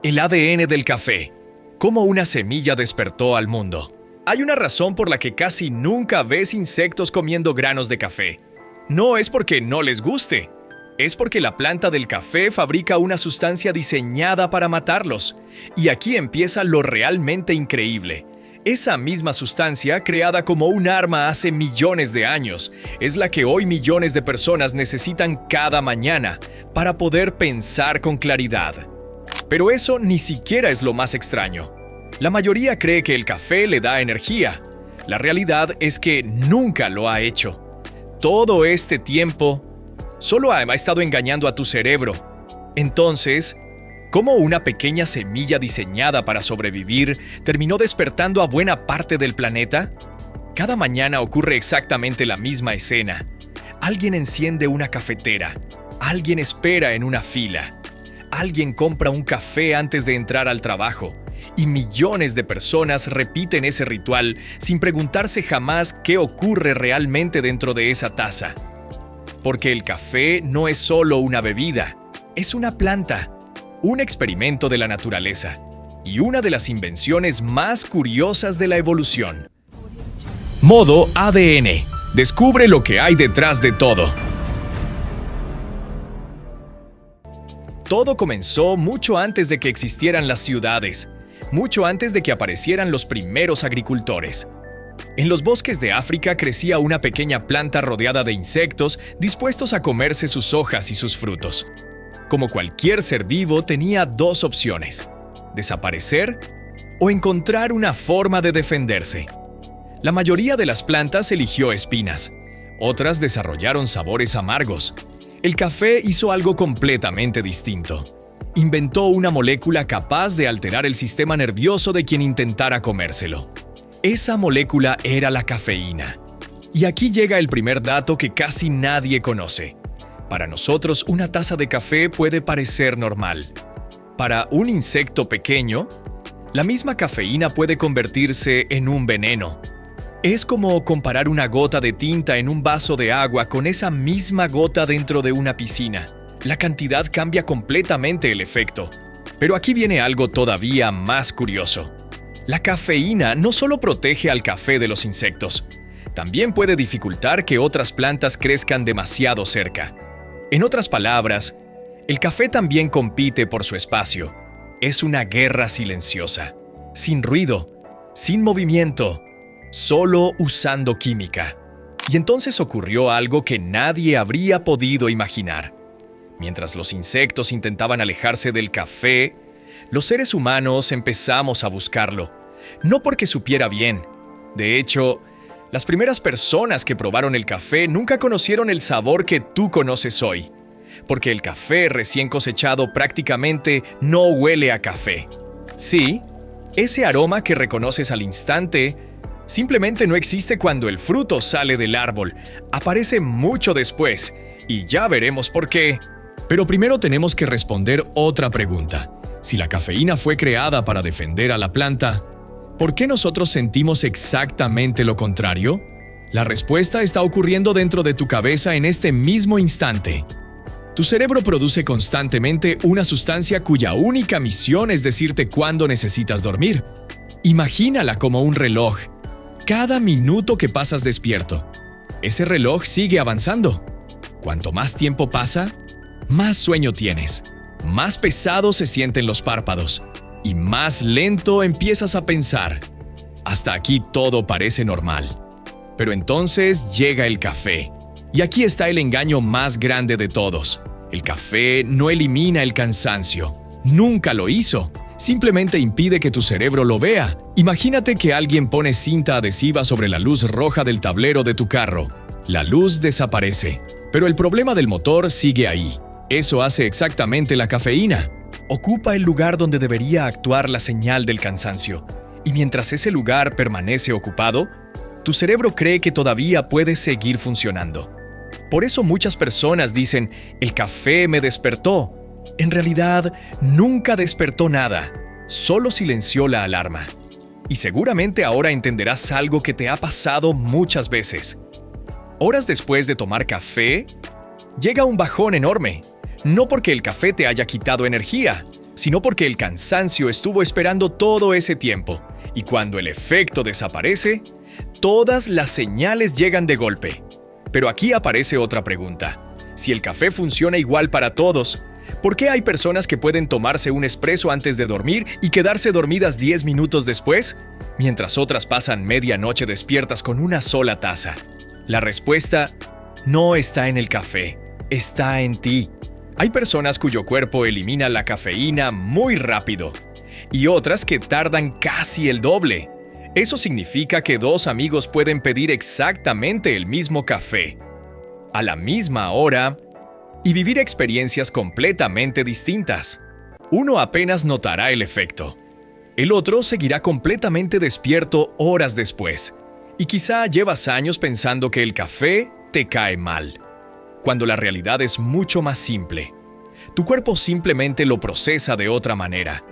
El ADN del café. Cómo una semilla despertó al mundo. Hay una razón por la que casi nunca ves insectos comiendo granos de café. No es porque no les guste. Es porque la planta del café fabrica una sustancia diseñada para matarlos. Y aquí empieza lo realmente increíble. Esa misma sustancia, creada como un arma hace millones de años, es la que hoy millones de personas necesitan cada mañana para poder pensar con claridad. Pero eso ni siquiera es lo más extraño. La mayoría cree que el café le da energía. La realidad es que nunca lo ha hecho. Todo este tiempo, solo ha estado engañando a tu cerebro. Entonces, ¿cómo una pequeña semilla diseñada para sobrevivir terminó despertando a buena parte del planeta? Cada mañana ocurre exactamente la misma escena. Alguien enciende una cafetera. Alguien espera en una fila. Alguien compra un café antes de entrar al trabajo. Y millones de personas repiten ese ritual sin preguntarse jamás qué ocurre realmente dentro de esa taza. Porque el café no es solo una bebida, es una planta, un experimento de la naturaleza y una de las invenciones más curiosas de la evolución. Modo ADN. Descubre lo que hay detrás de todo. Todo comenzó mucho antes de que existieran las ciudades, mucho antes de que aparecieran los primeros agricultores. En los bosques de África crecía una pequeña planta rodeada de insectos dispuestos a comerse sus hojas y sus frutos. Como cualquier ser vivo, tenía dos opciones: desaparecer o encontrar una forma de defenderse. La mayoría de las plantas eligió espinas, otras desarrollaron sabores amargos. El café hizo algo completamente distinto. Inventó una molécula capaz de alterar el sistema nervioso de quien intentara comérselo. Esa molécula era la cafeína. Y aquí llega el primer dato que casi nadie conoce. Para nosotros, una taza de café puede parecer normal. Para un insecto pequeño, la misma cafeína puede convertirse en un veneno. Es como comparar una gota de tinta en un vaso de agua con esa misma gota dentro de una piscina. La cantidad cambia completamente el efecto. Pero aquí viene algo todavía más curioso. La cafeína no solo protege al café de los insectos, también puede dificultar que otras plantas crezcan demasiado cerca. En otras palabras, el café también compite por su espacio. Es una guerra silenciosa, sin ruido, sin movimiento, solo usando química. Y entonces ocurrió algo que nadie habría podido imaginar. Mientras los insectos intentaban alejarse del café, los seres humanos empezamos a buscarlo. No porque supiera bien. De hecho, las primeras personas que probaron el café nunca conocieron el sabor que tú conoces hoy. Porque el café recién cosechado prácticamente no huele a café. Sí, ese aroma que reconoces al instante simplemente no existe cuando el fruto sale del árbol. Aparece mucho después, y ya veremos por qué. Pero primero tenemos que responder otra pregunta. Si la cafeína fue creada para defender a la planta, ¿por qué nosotros sentimos exactamente lo contrario? La respuesta está ocurriendo dentro de tu cabeza en este mismo instante. Tu cerebro produce constantemente una sustancia cuya única misión es decirte cuándo necesitas dormir. Imagínala como un reloj. Cada minuto que pasas despierto, ese reloj sigue avanzando. Cuanto más tiempo pasa, más sueño tienes, más pesados se sienten los párpados y más lento empiezas a pensar. Hasta aquí todo parece normal. Pero entonces llega el café. Y aquí está el engaño más grande de todos. El café no elimina el cansancio. Nunca lo hizo. Simplemente impide que tu cerebro lo vea. Imagínate que alguien pone cinta adhesiva sobre la luz roja del tablero de tu carro. La luz desaparece, pero el problema del motor sigue ahí. Eso hace exactamente la cafeína. Ocupa el lugar donde debería actuar la señal del cansancio. Y mientras ese lugar permanece ocupado, tu cerebro cree que todavía puede seguir funcionando. Por eso muchas personas dicen, el café me despertó. En realidad, nunca despertó nada, solo silenció la alarma. Y seguramente ahora entenderás algo que te ha pasado muchas veces. Horas después de tomar café, llega un bajón enorme. No porque el café te haya quitado energía, sino porque el cansancio estuvo esperando todo ese tiempo, y cuando el efecto desaparece, todas las señales llegan de golpe. Pero aquí aparece otra pregunta. Si el café funciona igual para todos, ¿por qué hay personas que pueden tomarse un espresso antes de dormir y quedarse dormidas 10 minutos después, mientras otras pasan media noche despiertas con una sola taza? La respuesta no está en el café, está en ti. Hay personas cuyo cuerpo elimina la cafeína muy rápido y otras que tardan casi el doble. Eso significa que dos amigos pueden pedir exactamente el mismo café, a la misma hora, y vivir experiencias completamente distintas. Uno apenas notará el efecto. El otro seguirá completamente despierto horas después. Y quizá llevas años pensando que el café te cae mal, cuando la realidad es mucho más simple. Tu cuerpo simplemente lo procesa de otra manera.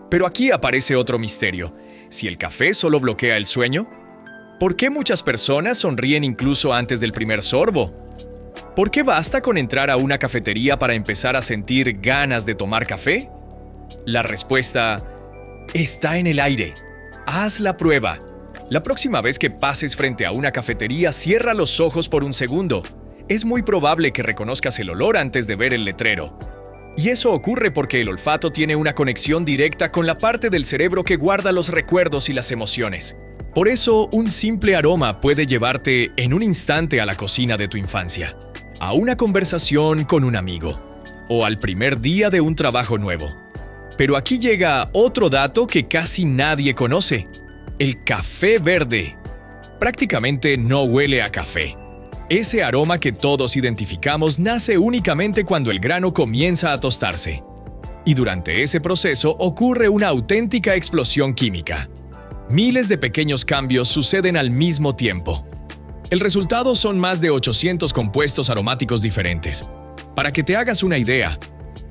Pero aquí aparece otro misterio. Si el café solo bloquea el sueño, ¿por qué muchas personas sonríen incluso antes del primer sorbo? ¿Por qué basta con entrar a una cafetería para empezar a sentir ganas de tomar café? La respuesta está en el aire. Haz la prueba. La próxima vez que pases frente a una cafetería, cierra los ojos por un segundo. Es muy probable que reconozcas el olor antes de ver el letrero. Y eso ocurre porque el olfato tiene una conexión directa con la parte del cerebro que guarda los recuerdos y las emociones. Por eso, un simple aroma puede llevarte en un instante a la cocina de tu infancia, a una conversación con un amigo, o al primer día de un trabajo nuevo. Pero aquí llega otro dato que casi nadie conoce. El café verde. Prácticamente no huele a café. Ese aroma que todos identificamos nace únicamente cuando el grano comienza a tostarse. Y durante ese proceso ocurre una auténtica explosión química. Miles de pequeños cambios suceden al mismo tiempo. El resultado son más de 800 compuestos aromáticos diferentes. Para que te hagas una idea,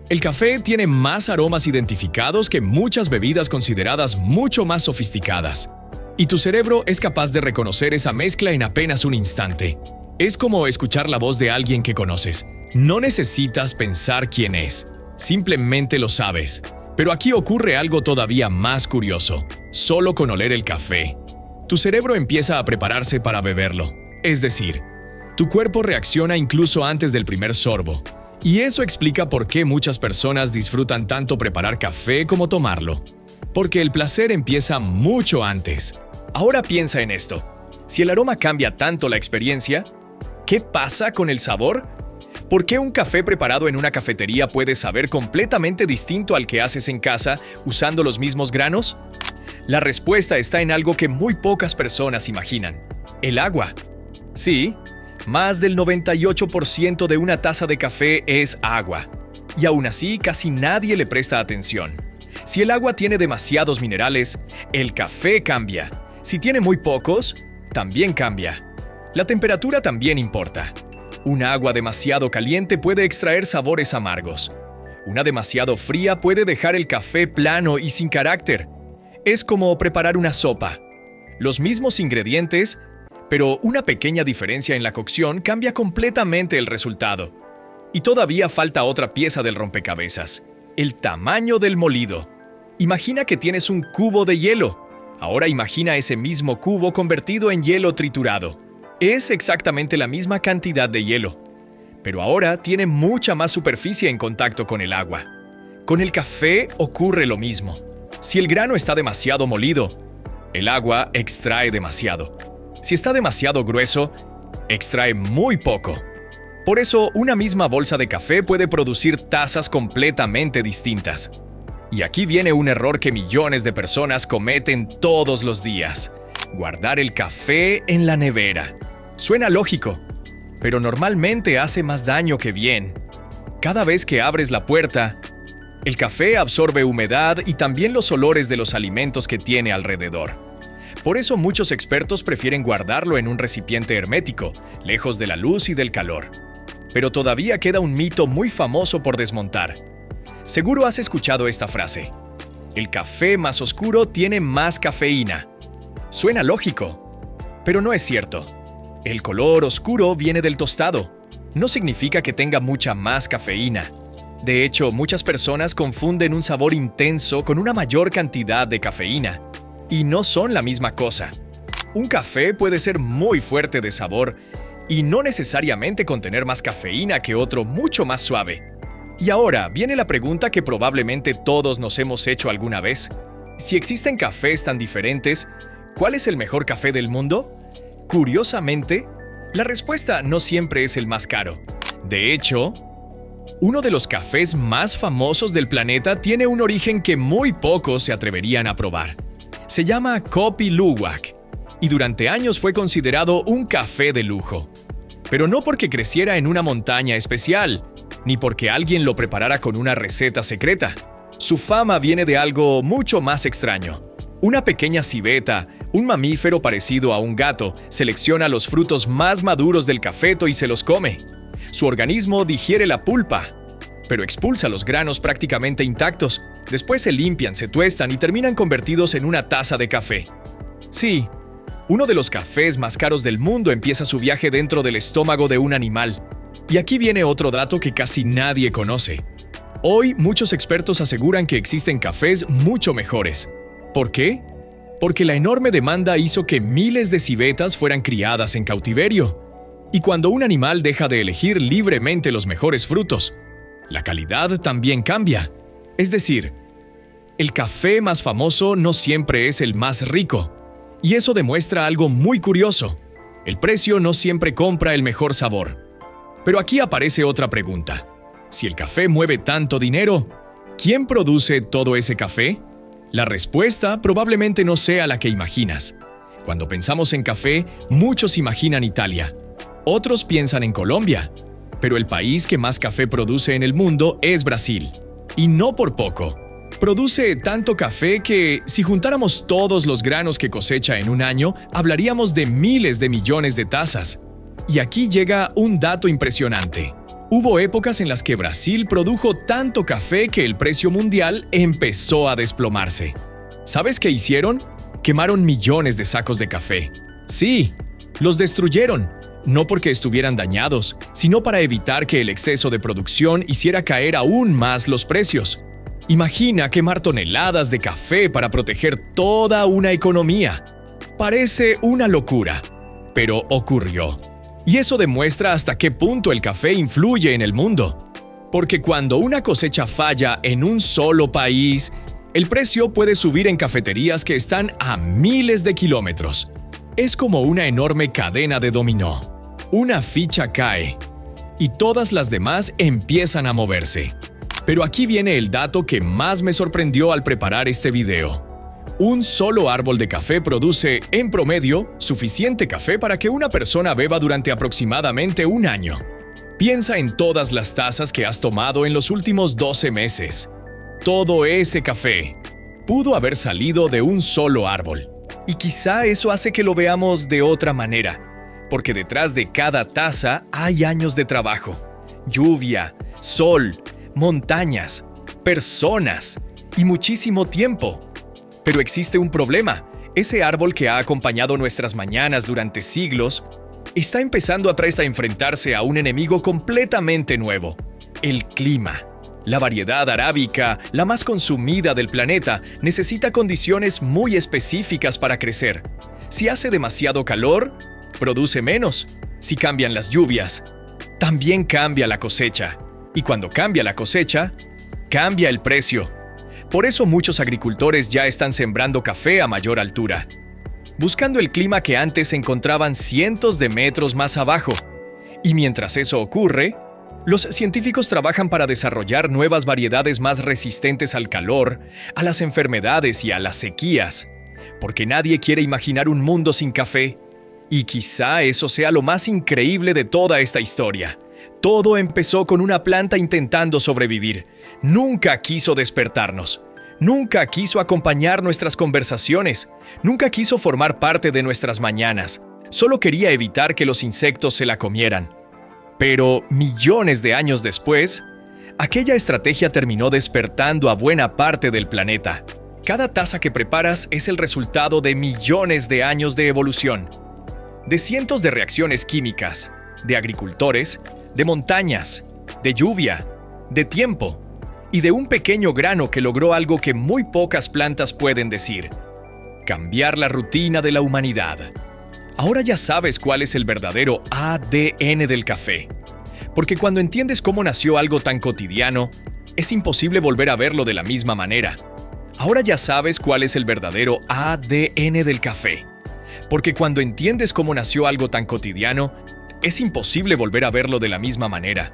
el café tiene más aromas identificados que muchas bebidas consideradas mucho más sofisticadas. Y tu cerebro es capaz de reconocer esa mezcla en apenas un instante. Es como escuchar la voz de alguien que conoces. No necesitas pensar quién es, simplemente lo sabes. Pero aquí ocurre algo todavía más curioso. Solo con oler el café, tu cerebro empieza a prepararse para beberlo. Es decir, tu cuerpo reacciona incluso antes del primer sorbo. Y eso explica por qué muchas personas disfrutan tanto preparar café como tomarlo. Porque el placer empieza mucho antes. Ahora piensa en esto. Si el aroma cambia tanto la experiencia, ¿qué pasa con el sabor? ¿Por qué un café preparado en una cafetería puede saber completamente distinto al que haces en casa usando los mismos granos? La respuesta está en algo que muy pocas personas imaginan: el agua. Sí, más del 98% de una taza de café es agua. Y aún así, casi nadie le presta atención. Si el agua tiene demasiados minerales, el café cambia. Si tiene muy pocos, también cambia. La temperatura también importa. Un agua demasiado caliente puede extraer sabores amargos. Una demasiado fría puede dejar el café plano y sin carácter. Es como preparar una sopa. Los mismos ingredientes, pero una pequeña diferencia en la cocción cambia completamente el resultado. Y todavía falta otra pieza del rompecabezas: el tamaño del molido. Imagina que tienes un cubo de hielo. Ahora imagina ese mismo cubo convertido en hielo triturado. Es exactamente la misma cantidad de hielo, pero ahora tiene mucha más superficie en contacto con el agua. Con el café ocurre lo mismo. Si el grano está demasiado molido, el agua extrae demasiado. Si está demasiado grueso, extrae muy poco. Por eso, una misma bolsa de café puede producir tazas completamente distintas. Y aquí viene un error que millones de personas cometen todos los días: guardar el café en la nevera. Suena lógico, pero normalmente hace más daño que bien. Cada vez que abres la puerta, el café absorbe humedad y también los olores de los alimentos que tiene alrededor. Por eso muchos expertos prefieren guardarlo en un recipiente hermético, lejos de la luz y del calor. Pero todavía queda un mito muy famoso por desmontar. Seguro has escuchado esta frase: el café más oscuro tiene más cafeína. Suena lógico, pero no es cierto. El color oscuro viene del tostado. No significa que tenga mucha más cafeína. De hecho, muchas personas confunden un sabor intenso con una mayor cantidad de cafeína, y no son la misma cosa. Un café puede ser muy fuerte de sabor y no necesariamente contener más cafeína que otro mucho más suave. Y ahora viene la pregunta que probablemente todos nos hemos hecho alguna vez. Si existen cafés tan diferentes, ¿cuál es el mejor café del mundo? Curiosamente, la respuesta no siempre es el más caro. De hecho, uno de los cafés más famosos del planeta tiene un origen que muy pocos se atreverían a probar. Se llama Kopi Luwak y durante años fue considerado un café de lujo. Pero no porque creciera en una montaña especial, ni porque alguien lo preparara con una receta secreta. Su fama viene de algo mucho más extraño. Una pequeña civeta, un mamífero parecido a un gato, selecciona los frutos más maduros del cafeto y se los come. Su organismo digiere la pulpa, pero expulsa los granos prácticamente intactos. Después se limpian, se tuestan y terminan convertidos en una taza de café. Sí, uno de los cafés más caros del mundo empieza su viaje dentro del estómago de un animal. Y aquí viene otro dato que casi nadie conoce. Hoy, muchos expertos aseguran que existen cafés mucho mejores. ¿Por qué? Porque la enorme demanda hizo que miles de civetas fueran criadas en cautiverio. Y cuando un animal deja de elegir libremente los mejores frutos, la calidad también cambia. Es decir, el café más famoso no siempre es el más rico. Y eso demuestra algo muy curioso. El precio no siempre compra el mejor sabor. Pero aquí aparece otra pregunta. Si el café mueve tanto dinero, ¿quién produce todo ese café? La respuesta probablemente no sea la que imaginas. Cuando pensamos en café, muchos imaginan Italia. Otros piensan en Colombia, pero el país que más café produce en el mundo es Brasil. Y no por poco. Produce tanto café que, si juntáramos todos los granos que cosecha en un año, hablaríamos de miles de millones de tazas. Y aquí llega un dato impresionante. Hubo épocas en las que Brasil produjo tanto café que el precio mundial empezó a desplomarse. ¿Sabes qué hicieron? Quemaron millones de sacos de café. Sí, los destruyeron. No porque estuvieran dañados, sino para evitar que el exceso de producción hiciera caer aún más los precios. Imagina quemar toneladas de café para proteger toda una economía. Parece una locura, pero ocurrió. Y eso demuestra hasta qué punto el café influye en el mundo. Porque cuando una cosecha falla en un solo país, el precio puede subir en cafeterías que están a miles de kilómetros. Es como una enorme cadena de dominó. Una ficha cae y todas las demás empiezan a moverse. Pero aquí viene el dato que más me sorprendió al preparar este video. Un solo árbol de café produce, en promedio, suficiente café para que una persona beba durante aproximadamente un año. Piensa en todas las tazas que has tomado en los últimos 12 meses. Todo ese café pudo haber salido de un solo árbol. Y quizá eso hace que lo veamos de otra manera. Porque detrás de cada taza hay años de trabajo, lluvia, sol, montañas, personas y muchísimo tiempo. Pero existe un problema. Ese árbol que ha acompañado nuestras mañanas durante siglos está empezando a enfrentarse a un enemigo completamente nuevo: el clima. La variedad arábica, la más consumida del planeta, necesita condiciones muy específicas para crecer. Si hace demasiado calor, produce menos. Si cambian las lluvias, también cambia la cosecha. Y cuando cambia la cosecha, cambia el precio. Por eso muchos agricultores ya están sembrando café a mayor altura, buscando el clima que antes se encontraban cientos de metros más abajo. Y mientras eso ocurre, los científicos trabajan para desarrollar nuevas variedades más resistentes al calor, a las enfermedades y a las sequías. Porque nadie quiere imaginar un mundo sin café. Y quizá eso sea lo más increíble de toda esta historia. Todo empezó con una planta intentando sobrevivir. Nunca quiso despertarnos. Nunca quiso acompañar nuestras conversaciones. Nunca quiso formar parte de nuestras mañanas. Solo quería evitar que los insectos se la comieran. Pero millones de años después, aquella estrategia terminó despertando a buena parte del planeta. Cada taza que preparas es el resultado de millones de años de evolución. De cientos de reacciones químicas, de agricultores, de montañas, de lluvia, de tiempo y de un pequeño grano que logró algo que muy pocas plantas pueden decir: cambiar la rutina de la humanidad. Ahora ya sabes cuál es el verdadero ADN del café. Porque cuando entiendes cómo nació algo tan cotidiano, es imposible volver a verlo de la misma manera. Ahora ya sabes cuál es el verdadero ADN del café. Porque cuando entiendes cómo nació algo tan cotidiano, es imposible volver a verlo de la misma manera.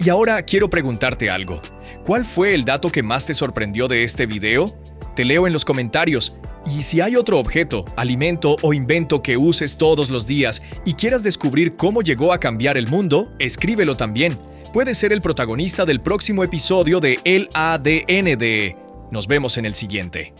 Y ahora quiero preguntarte algo. ¿Cuál fue el dato que más te sorprendió de este video? Te leo en los comentarios. Y si hay otro objeto, alimento o invento que uses todos los días y quieras descubrir cómo llegó a cambiar el mundo, escríbelo también. Puedes ser el protagonista del próximo episodio de El ADN de... Nos vemos en el siguiente.